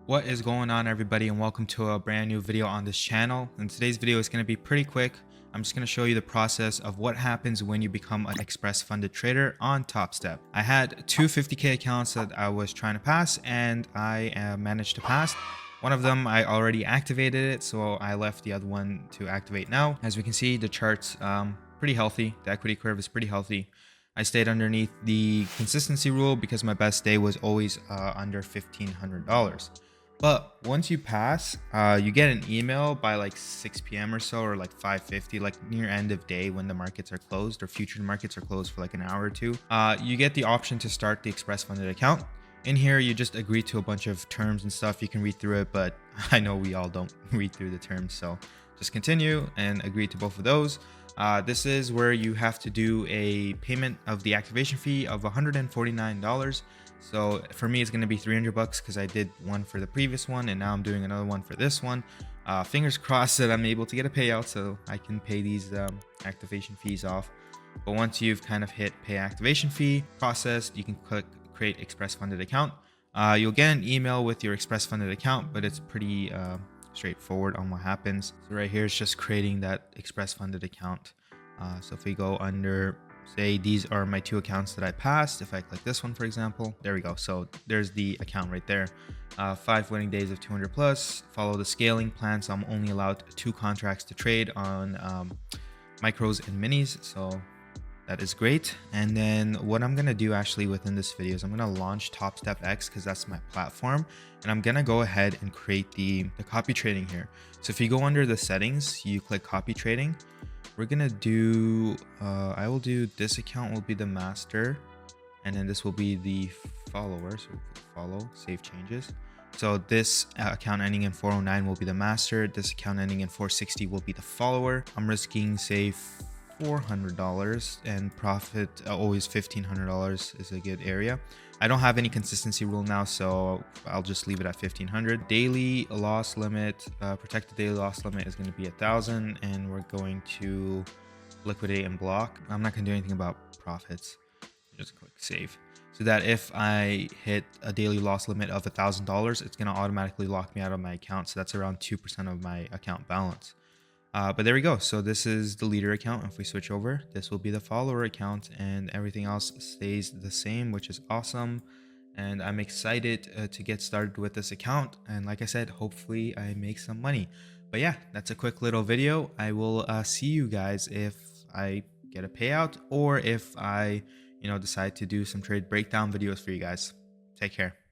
What is going on, everybody, and welcome to a brand new video on this channel. And today's video is going to be pretty quick. I'm just going to show you the process of what happens when you become an express funded trader on TopStep. I had two 50k accounts that I was trying to pass, and I managed to pass. One of them I already activated it, so I left the other one to activate now. As we can see, the chart's pretty healthy. The equity curve is pretty healthy. I stayed underneath the consistency rule because my best day was always under $1,500. But once you pass, you get an email by like 6 p.m. or so, or like 5:50, like near end of day when the markets are closed or future markets are closed for like an hour or two. You get the option to start the express funded account. In here, you just agree to a bunch of terms and stuff. You can read through it, but I know we all don't read through the terms. So just continue and agree to both of those. This is where you have to do a payment of the activation fee of $149. So for me, it's going to be 300 bucks because I did one for the previous one and now I'm doing another one for this one. Fingers crossed that I'm able to get a payout so I can pay these activation fees off. But once you've kind of hit pay activation fee processed, you can click create express funded account. You'll get an email with your express funded account, but it's pretty straightforward on what happens. So right here, it's just creating that express funded account. So if we go under, say these are my two accounts that I passed. If I click this one, for example, there we go. So there's the account right there. 5 winning days of 200 plus. Follow the scaling plan. So I'm only allowed 2 contracts to trade on micros and minis. So that is great. And then what I'm gonna do actually within this video is I'm gonna launch TopStep X because that's my platform, and I'm gonna go ahead and create the copy trading here. So if you go under the settings, you click copy trading. We're gonna do I will do this account will be the master, and then this will be the follower. So we'll click follow, save changes. So this account ending in 409 will be the master. This account ending in 460 will be the follower. I'm risking, say, $400, and profit always $1,500 is a good area. I don't have any consistency rule now, so I'll just leave it at 1,500. Daily loss limit, protected daily loss limit is going to be 1,000, and we're going to liquidate and block. I'm not going to do anything about profits. Just click save, so that if I hit a daily loss limit of $1,000, it's going to automatically lock me out of my account. So that's around 2% of my account balance. But there we go. So this is the leader account. If we switch over, this will be the follower account, and everything else stays the same, which is awesome. And I'm excited to get started with this account. And like I said, hopefully I make some money. But yeah, that's a quick little video. I will see you guys if I get a payout, or if I, decide to do some trade breakdown videos for you guys. Take care.